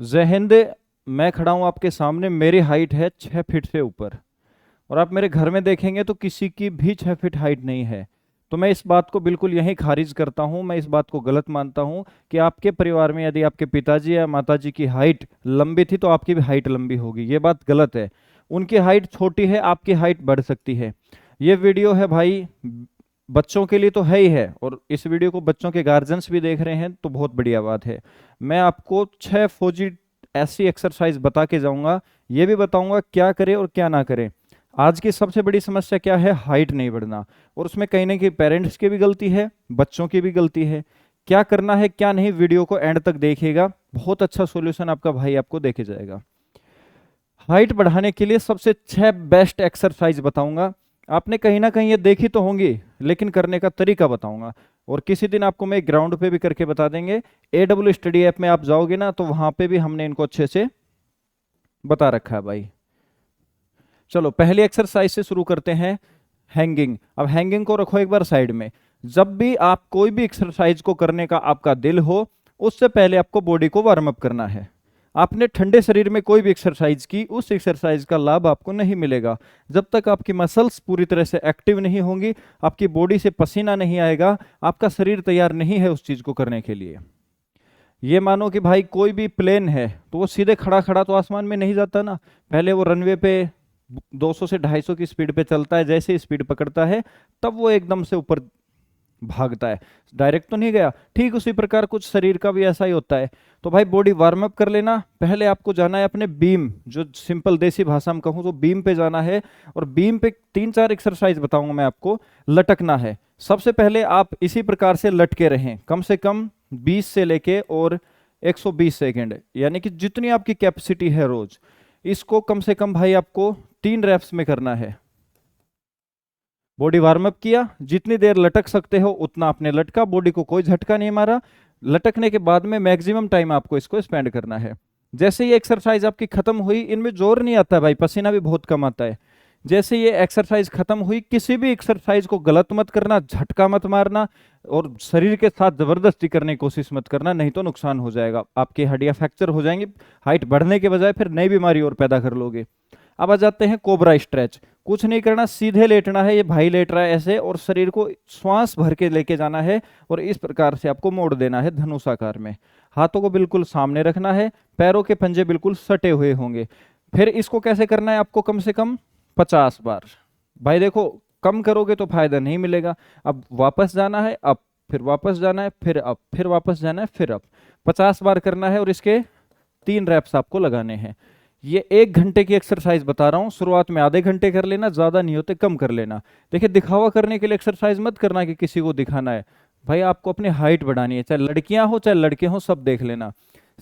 जय हिंद। मैं खड़ा हूँ आपके सामने, मेरी हाइट है 6 फीट से ऊपर, और आप मेरे घर में देखेंगे तो किसी की भी 6 फीट हाइट नहीं है। तो मैं इस बात को बिल्कुल यहीं खारिज करता हूँ, मैं इस बात को गलत मानता हूँ कि आपके परिवार में यदि आपके पिताजी या माताजी की हाइट लंबी थी तो आपकी भी हाइट लंबी होगी, ये बात गलत है। उनकी हाइट छोटी है, आपकी हाइट बढ़ सकती है। ये वीडियो है भाई बच्चों के लिए तो है ही है, और इस वीडियो को बच्चों के गार्जियंस भी देख रहे हैं तो बहुत बढ़िया बात है। मैं आपको 6 फौजी ऐसी एक्सरसाइज बता के जाऊंगा, ये भी बताऊंगा क्या करें और क्या ना करें। आज की सबसे बड़ी समस्या क्या है? हाइट नहीं बढ़ना, और उसमें कहीं ना कहीं पेरेंट्स की भी गलती है, बच्चों की भी गलती है। क्या करना है क्या नहीं, वीडियो को एंड तक देखिएगा, बहुत अच्छा सॉल्यूशन आपका भाई आपको देके जाएगा। हाइट बढ़ाने के लिए सबसे 6 बेस्ट एक्सरसाइज बताऊंगा। आपने कहीं ना कहीं ये देखी तो होंगी, लेकिन करने का तरीका बताऊंगा। और किसी दिन आपको मैं ग्राउंड पे भी करके बता देंगे। AW स्टडी ऐप में आप जाओगे ना तो वहां पे भी हमने इनको अच्छे से बता रखा है भाई। चलो पहली एक्सरसाइज से शुरू करते हैं, हैंगिंग। अब हैंगिंग को रखो एक बार साइड में। जब भी आप कोई भी एक्सरसाइज को करने का आपका दिल हो, उससे पहले आपको बॉडी को वार्म अप करना है। आपने ठंडे शरीर में कोई भी एक्सरसाइज की, उस एक्सरसाइज का लाभ आपको नहीं मिलेगा जब तक आपकी मसल्स पूरी तरह से एक्टिव नहीं होंगी, आपकी बॉडी से पसीना नहीं आएगा, आपका शरीर तैयार नहीं है उस चीज को करने के लिए। ये मानो कि भाई कोई भी प्लेन है तो वो सीधे खड़ा खड़ा तो आसमान में नहीं जाता ना, पहले वो रनवे पे 200 से 250 की स्पीड पे चलता है। जैसे स्पीड पकड़ता है तब वो एकदम से ऊपर भागता है, डायरेक्ट तो नहीं गया। ठीक उसी प्रकार कुछ शरीर का भी ऐसा ही होता है। तो भाई बॉडी वार्म अप कर लेना। पहले आपको जाना है अपने बीम, जो सिंपल देसी भाषा में कहूँ तो बीम पे जाना है। और बीम पे 3-4 एक्सरसाइज बताऊंगा मैं आपको। लटकना है। सबसे पहले आप इसी प्रकार से लटके रहें कम से कम 20 से लेके और 120 सेकेंड, यानी कि जितनी आपकी कैपेसिटी है रोज। इसको कम से कम भाई आपको 3 रेप्स में करना है। बॉडी वार्म अप किया, जितनी देर लटक सकते हो उतना आपने लटका, बॉडी को कोई झटका नहीं मारा। लटकने के बाद में मैक्सिमम टाइम आपको इसको स्पेंड करना है। जैसे ये एक्सरसाइज आपकी खत्म हुई, इनमें जोर नहीं आता है भाई, पसीना भी बहुत कम आता है। जैसे ये एक्सरसाइज खत्म हुई, किसी भी एक्सरसाइज को गलत मत करना, झटका मत मारना, और शरीर के साथ जबरदस्ती करने की कोशिश मत करना, नहीं तो नुकसान हो जाएगा, आपकी हड्डियां फ्रैक्चर हो जाएंगी। हाइट बढ़ने के बजाय फिर नई बीमारी और पैदा कर लोगे। अब आ जाते हैं कोबरा स्ट्रेच। कुछ नहीं करना, सीधे लेटना है, ये भाई लेट रहा है ऐसे, और शरीर को श्वास भर के लेके जाना है, और इस प्रकार से आपको मोड़ देना है धनुषाकार में। हाथों को बिल्कुल सामने रखना है, पैरों के पंजे बिल्कुल सटे हुए होंगे। फिर इसको कैसे करना है आपको? कम से कम 50 बार। भाई देखो, कम करोगे तो फायदा नहीं मिलेगा। अब वापस जाना है, अब फिर वापस जाना है, फिर अब फिर वापस जाना है, फिर अब 50 बार करना है, और इसके 3 रेप्स आपको लगाने हैं। ये 1 घंटे की एक्सरसाइज बता रहा हूँ। शुरुआत में आधे घंटे कर लेना, ज्यादा नहीं होते कम कर लेना। देखिए, दिखावा करने के लिए एक्सरसाइज मत करना कि किसी को दिखाना है। भाई आपको अपनी हाइट बढ़ानी है, चाहे लड़कियां हो चाहे लड़के हो, सब देख लेना।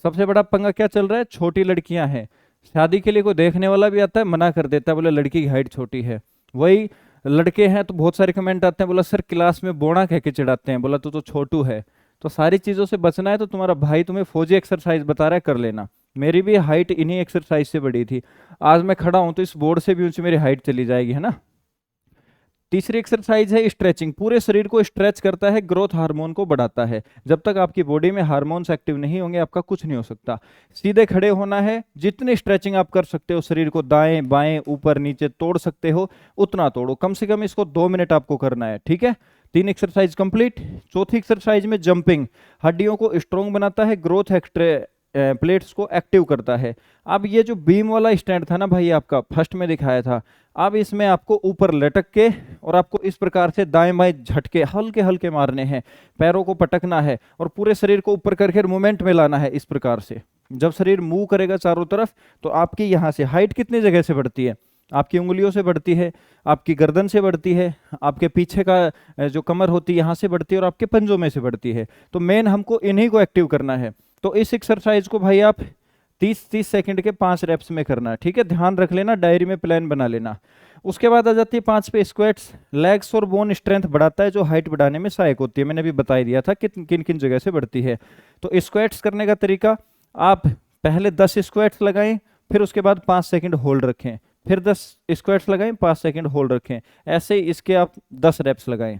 सबसे बड़ा पंगा क्या चल रहा है? छोटी लड़कियां हैं। शादी के लिए कोई देखने वाला भी आता है, मना कर देता है, बोले लड़की की हाइट छोटी है। वही लड़के हैं तो बहुत सारे कमेंट आते हैं, बोला सर क्लास में बोना कह के चिढ़ाते हैं, बोला तू तो छोटू है। तो सारी चीजों से बचना है तो तुम्हारा भाई तुम्हें फौजी एक्सरसाइज बता रहा है, कर लेना। मेरी भी हाइट इन्हीं एक्सरसाइज से बढ़ी थी। आज मैं खड़ा हूं तो इस बोर्ड से भी ऊंची मेरी हाइट चली जाएगी, है ना। तीसरी एक्सरसाइज है स्ट्रेचिंग। पूरे शरीर को स्ट्रेच करता है, ग्रोथ हार्मोन को बढ़ाता है। जब तक आपकी बॉडी में हार्मोन्स एक्टिव नहीं होंगे आपका कुछ नहीं हो सकता। सीधे खड़े होना है, जितनी स्ट्रेचिंग आप कर सकते हो, शरीर को दाएं बाएं ऊपर नीचे तोड़ सकते हो उतना तोड़ो। कम से कम इसको 2 मिनट आपको करना है, ठीक है। 3 एक्सरसाइज कंप्लीट। चौथी एक्सरसाइज में जंपिंग। हड्डियों को स्ट्रोंग बनाता है, ग्रोथ प्लेट्स को एक्टिव करता है। अब ये जो बीम वाला स्टैंड था ना भाई, आपका फर्स्ट में दिखाया था, अब इसमें आपको ऊपर लटक के और आपको इस प्रकार से दाएं बाएं झटके हल्के हल्के मारने हैं। पैरों को पटकना है और पूरे शरीर को ऊपर करके मूवमेंट में लाना है इस प्रकार से। जब शरीर मूव करेगा चारों तरफ तो आपकी यहाँ से हाइट कितनी जगह से बढ़ती है? आपकी उंगलियों से बढ़ती है, आपकी गर्दन से बढ़ती है, आपके पीछे का जो कमर होती है यहाँ से बढ़ती है, और आपके पंजों में से बढ़ती है। तो मेन हमको इन्हीं को एक्टिव करना है। तो इस एक्सरसाइज को भाई आप 30-30 सेकंड के 5 रेप्स में करना है, ठीक है। ध्यान रख लेना, डायरी में प्लान बना लेना। उसके बाद आ जाती है 5 पे स्क्वाट्स। लेग्स और बोन स्ट्रेंथ बढ़ाता है, जो हाइट बढ़ाने में सहायक होती है। मैंने अभी बता ही दिया था कि किन किन जगह से बढ़ती है। तो स्क्वाट्स करने का तरीका, आप पहले 10 स्क्वाट्स लगाएं, फिर उसके बाद 5 सेकंड होल्ड रखें, फिर 10 स्क्वाट्स लगाएं, 5 सेकंड होल्ड रखें। ऐसे ही इसके आप 10 रेप्स लगाएं।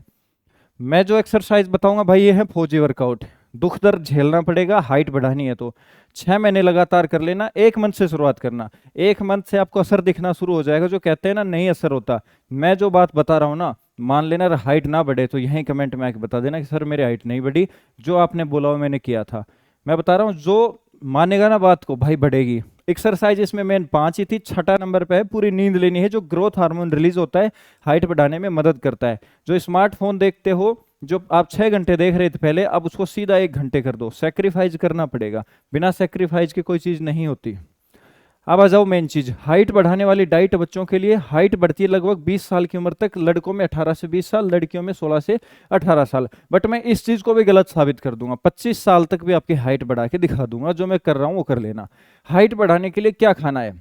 मैं जो एक्सरसाइज बताऊंगा भाई, ये है फौजी वर्कआउट। दुख दर्द झेलना पड़ेगा, हाइट बढ़ानी है तो 6 महीने लगातार कर लेना, 1 मंथ से शुरुआत करना। 1 मंथ से आपको असर दिखना शुरू हो जाएगा। जो कहते हैं ना नहीं असर होता, मैं जो बात बता रहा हूँ ना, मान लेना हाइट ना बढ़े तो यहीं कमेंट में आके बता देना कि सर मेरी हाइट नहीं बढ़ी, जो आपने बोला वो मैंने किया था। मैं बता रहा हूँ जो मानेगा ना बात को भाई बढ़ेगी। एक्सरसाइज इसमें मेन 5 ही थी, छठा नंबर पे है पूरी नींद लेनी है, जो ग्रोथ हार्मोन रिलीज होता है, हाइट बढ़ाने में मदद करता है। जो स्मार्टफोन देखते हो, जो आप 6 घंटे देख रहे थे पहले, अब उसको सीधा 1 घंटे कर दो। सेक्रीफाइस करना पड़ेगा, बिना सेक्रीफाइस की कोई चीज नहीं होती। अब आ जाओ मेन चीज, हाइट बढ़ाने वाली डाइट बच्चों के लिए। हाइट बढ़ती है लगभग 20 साल की उम्र तक, लड़कों में 18 से 20 साल, लड़कियों में 16 से 18 साल। बट मैं इस चीज को भी गलत साबित कर दूंगा, 25 साल तक भी आपकी हाइट बढ़ा के दिखा दूंगा। जो मैं कर रहा हूं वो कर लेना। हाइट बढ़ाने के लिए क्या खाना है?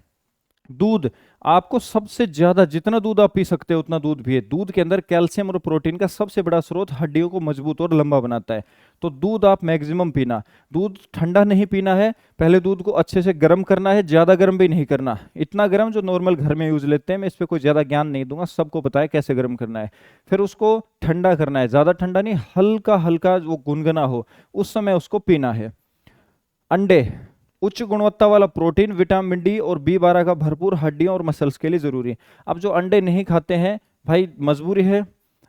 दूध। आपको सबसे ज्यादा जितना दूध आप पी सकते हो उतना दूध पिए। दूध के अंदर कैल्शियम और प्रोटीन का सबसे बड़ा स्रोत हड्डियों को मजबूत और लंबा बनाता है, तो दूध आप मैक्सिमम पीना। दूध ठंडा नहीं पीना है, पहले दूध को अच्छे से गर्म करना है, ज्यादा गर्म भी नहीं करना, इतना गर्म जो नॉर्मल घर में यूज लेते हैं। मैं इस पर कोई ज्यादा ज्ञान नहीं दूंगा, सबको पता है कैसे गर्म करना है। फिर उसको ठंडा करना है, ज्यादा ठंडा नहीं, हल्का हल्का वो गुनगुना हो उस समय उसको पीना है। अंडे, उच्च गुणवत्ता वाला प्रोटीन, विटामिन डी और B12 का भरपूर, हड्डियों और मसल्स के लिए जरूरी है। अब जो अंडे नहीं खाते हैं भाई, मजबूरी है,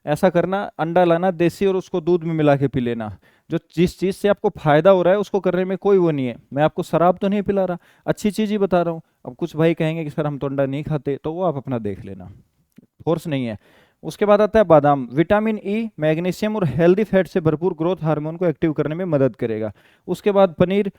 ऐसा करना, अंडा लाना देसी और उसको दूध में मिला के पी लेना। जो जिस चीज से आपको फायदा हो रहा है उसको करने में कोई वो नहीं है। मैं आपको शराब तो नहीं पिला रहा, अच्छी चीज ही बता रहा हूँ। अब कुछ भाई कहेंगे कि सर हम तो अंडा नहीं खाते, तो वो आप अपना देख लेना, फोर्स नहीं है। उसके बाद आता है बादाम, विटामिन ई, मैग्नीशियम और हेल्दी फैट से भरपूर, ग्रोथ हार्मोन को एक्टिव करने में मदद करेगा। उसके बाद पनीर।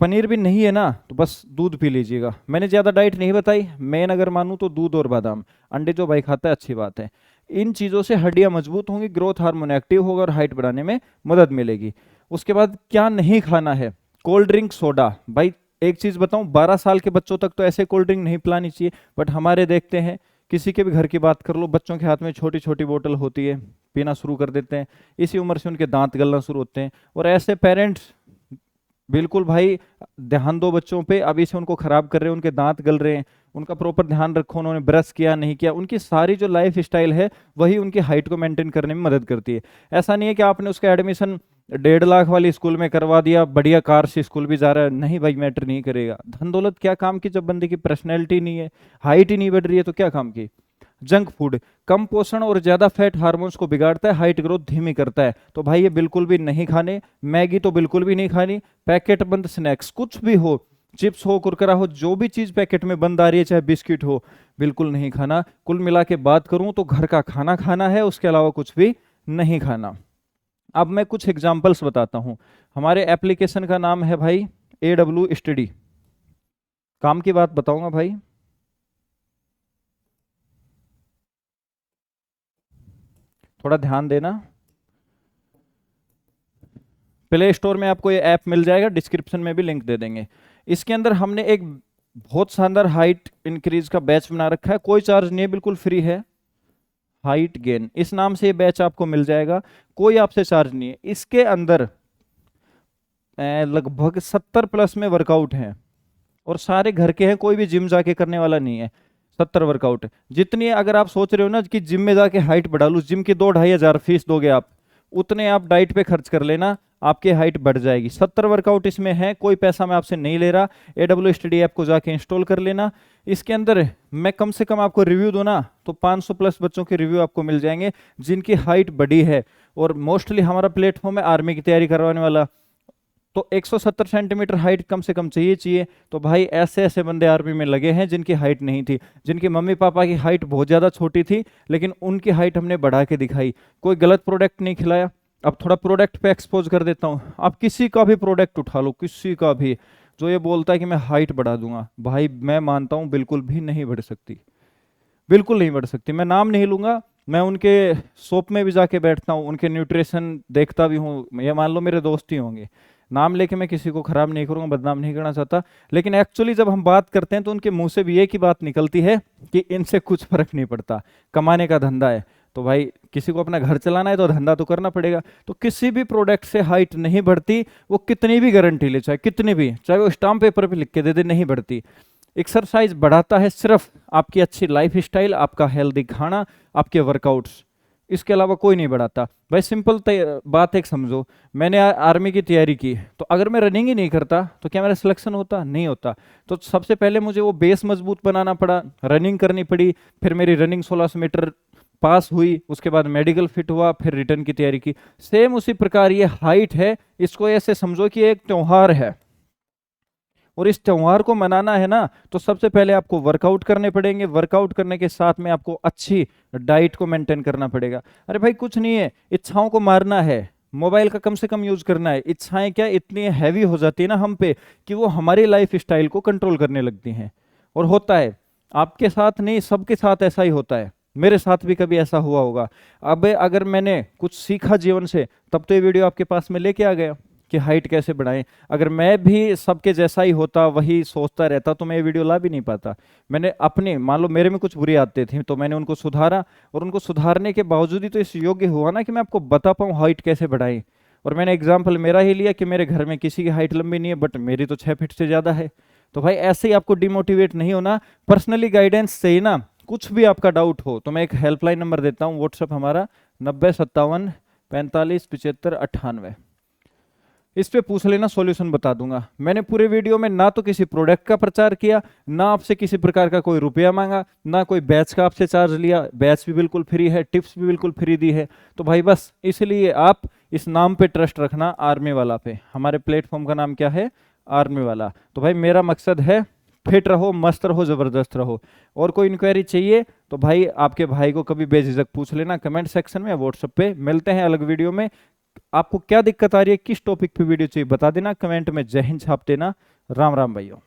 पनीर भी नहीं है ना तो बस दूध पी लीजिएगा। मैंने ज्यादा डाइट नहीं बताई, मेन अगर मानूं तो दूध और बादाम। अंडे जो भाई खाता है अच्छी बात है। इन चीजों से हड्डियां मजबूत होंगी, ग्रोथ हार्मोन एक्टिव होगा और हाइट बढ़ाने में मदद मिलेगी। उसके बाद क्या नहीं खाना है? Cold drink, soda. भाई एक चीज बताऊं, 12 साल के बच्चों तक तो ऐसे कोल्ड ड्रिंक नहीं पिलानी चाहिए, बट हमारे देखते हैं, किसी के भी घर की बात कर लो, बच्चों के हाथ में छोटी छोटी बोतल होती है, पीना शुरू कर देते हैं। इसी उम्र से उनके दांत गलना शुरू होते हैं, और ऐसे पेरेंट्स बिल्कुल भाई ध्यान दो बच्चों पे, अभी से उनको खराब कर रहे हैं, उनके दांत गल रहे हैं। उनका प्रॉपर ध्यान रखो, उन्होंने ब्रश किया नहीं किया, उनकी सारी जो लाइफ स्टाइल है वही उनकी हाइट को मेंटेन करने में मदद करती है। ऐसा नहीं है कि आपने उसका एडमिशन 1.5 लाख वाली स्कूल में करवा दिया, बढ़िया कार से स्कूल भी जा रहा है, नहीं भाई मैटर नहीं करेगा। धन दौलत क्या काम की जब बंदे की पर्सनैलिटी नहीं है, हाइट ही नहीं बढ़ रही है, तो क्या काम की। जंक फूड, कम पोषण और ज्यादा फैट हार्मोन्स को बिगाड़ता है, हाइट ग्रोथ धीमी करता है, तो भाई ये बिल्कुल भी नहीं खाने। मैगी तो बिल्कुल भी नहीं खानी। पैकेट बंद स्नैक्स कुछ भी हो, चिप्स हो, कुरकुरा हो, जो भी चीज पैकेट में बंद आ रही है, चाहे बिस्किट हो, बिल्कुल नहीं खाना। कुल मिला के बात करूं तो घर का खाना खाना है, उसके अलावा कुछ भी नहीं खाना। अब मैं कुछ एग्जाम्पल्स बताता हूं। हमारे एप्लीकेशन का नाम है भाई AW स्टडी। काम की बात बताऊंगा भाई, थोड़ा ध्यान देना। प्ले स्टोर में आपको ये ऐप मिल जाएगा, डिस्क्रिप्शन में भी लिंक दे देंगे। इसके अंदर हमने एक बहुत शानदार हाइट इंक्रीज का बैच बना रखा है, कोई चार्ज नहीं है, बिल्कुल फ्री है। हाइट गेन इस नाम से ये बैच आपको मिल जाएगा, कोई आपसे चार्ज नहीं है। इसके अंदर लगभग 70+ में वर्कआउट हैं, और सारे घर के हैं, कोई भी जिम जाके करने वाला नहीं है। 70 वर्कआउट जितनी, अगर आप सोच रहे हो ना कि जिम में जाके हाइट बढ़ा लूं, जिम की 2-2,500 फीस दोगे आप, उतने आप डाइट पे खर्च कर लेना, आपकी हाइट बढ़ जाएगी। 70 वर्कआउट इसमें है, कोई पैसा मैं आपसे नहीं ले रहा। AW स्टडी ऐप को जाके इंस्टॉल कर लेना। इसके अंदर मैं कम से कम आपको रिव्यू दूं ना तो 500+ बच्चों के रिव्यू आपको मिल जाएंगे जिनकी हाइट बढ़ी है। और मोस्टली हमारा प्लेटफॉर्म है आर्मी की तैयारी करवाने वाला, तो 170 सेंटीमीटर हाइट कम से कम चाहिए। तो भाई ऐसे ऐसे बंदे आर्मी में लगे हैं जिनकी हाइट नहीं थी, जिनके मम्मी पापा की हाइट बहुत ज़्यादा छोटी थी, लेकिन उनकी हाइट हमने बढ़ा के दिखाई। कोई गलत प्रोडक्ट नहीं खिलाया। अब थोड़ा प्रोडक्ट पे एक्सपोज कर देता हूँ। आप किसी का भी प्रोडक्ट उठा लो, किसी का भी, जो ये बोलता है कि मैं हाइट बढ़ा दूंगा, भाई मैं मानता हूँ बिल्कुल भी नहीं बढ़ सकती, बिल्कुल नहीं बढ़ सकती। मैं नाम नहीं लूंगा, मैं उनके शॉप में भी जाके बैठता हूँ, उनके न्यूट्रिशन देखता भी हूँ, ये मान लो मेरे दोस्त ही होंगे। नाम लेके मैं किसी को खराब नहीं करूंगा, बदनाम नहीं करना चाहता, लेकिन एक्चुअली जब हम बात करते हैं तो उनके मुंह से भी एक ही बात निकलती है कि इनसे कुछ फर्क नहीं पड़ता, कमाने का धंधा है। तो भाई किसी को अपना घर चलाना है तो धंधा तो करना पड़ेगा। तो किसी भी प्रोडक्ट से हाइट नहीं बढ़ती, वो कितनी भी गारंटी ले, चाहे कितनी भी, चाहे वो स्टाम्प पेपर पे लिख के दे दे, नहीं बढ़ती। एक्सरसाइज बढ़ाता है सिर्फ आपकी अच्छी लाइफ स्टाइल, आपका हेल्दी खाना, आपके वर्कआउट्स। इसके अलावा कोई नहीं बढ़ाता। भाई सिंपल बात एक समझो, मैंने आर्मी की तैयारी की, तो अगर मैं रनिंग ही नहीं करता तो क्या मेरा सिलेक्शन होता? नहीं होता। तो सबसे पहले मुझे वो बेस मजबूत बनाना पड़ा, रनिंग करनी पड़ी, फिर मेरी रनिंग 1600 मीटर पास हुई, उसके बाद मेडिकल फिट हुआ, फिर रिटर्न की तैयारी की। सेम उसी प्रकार ये हाइट है, इसको ऐसे समझो कि एक त्योहार है, और इस त्योहार को मनाना है ना, तो सबसे पहले आपको वर्कआउट करने पड़ेंगे, वर्कआउट करने के साथ में आपको अच्छी डाइट को मेंटेन करना पड़ेगा। अरे भाई कुछ नहीं है, इच्छाओं को मारना है, मोबाइल का कम से कम यूज करना है। इच्छाएं क्या इतनी हैवी हो जाती है ना हम पे कि वो हमारी लाइफ स्टाइल को कंट्रोल करने लगती हैं। और होता है, आपके साथ नहीं सबके साथ ऐसा ही होता है, मेरे साथ भी कभी ऐसा हुआ होगा। अब अगर मैंने कुछ सीखा जीवन से, तब तो ये वीडियो आपके पास में लेके आ गया कि हाइट कैसे बढ़ाएं। अगर मैं भी सबके जैसा ही होता, वही सोचता रहता, तो मैं ये वीडियो ला भी नहीं पाता। मैंने अपने, मान लो मेरे में कुछ बुरी आदतें थी, तो मैंने उनको सुधारा, और उनको सुधारने के बावजूद ही तो इस योग्य हुआ ना कि मैं आपको बता पाऊँ हाइट कैसे बढ़ाएं। और मैंने एग्जाम्पल मेरा ही लिया कि मेरे घर में किसी की हाइट लंबी नहीं है, बट मेरी तो 6 फीट से ज़्यादा है। तो भाई ऐसे ही आपको डिमोटिवेट नहीं होना, पर्सनली गाइडेंस चाहिए ना, कुछ भी आपका डाउट हो तो मैं एक हेल्पलाइन नंबर देता हूँ, व्हाट्सअप हमारा 9057457598। इस पे पूछ लेना, सॉल्यूशन बता दूंगा। मैंने पूरे वीडियो में ना तो किसी प्रोडक्ट का प्रचार किया, ना आपसे किसी प्रकार का कोई रुपया मांगा, ना कोई बैच का आपसे चार्ज लिया। बैच भी बिल्कुल फ्री है, टिप्स भी बिल्कुल फ्री दी है। तो भाई बस इसलिए आप इस नाम पे ट्रस्ट रखना, आर्मी वाला पे। हमारे प्लेटफॉर्म का नाम क्या है? आर्मी वाला। तो भाई मेरा मकसद है फिट रहो, मस्त रहो, जबरदस्त रहो। और कोई इंक्वायरी चाहिए तो भाई आपके भाई को कभी बेझिझक पूछ लेना, कमेंट सेक्शन में, व्हाट्सएप पे। मिलते हैं अलग वीडियो में। आपको क्या दिक्कत आ रही है, किस टॉपिक पे वीडियो चाहिए बता देना कमेंट में। जय हिंद छाप देना। राम राम भाइयों।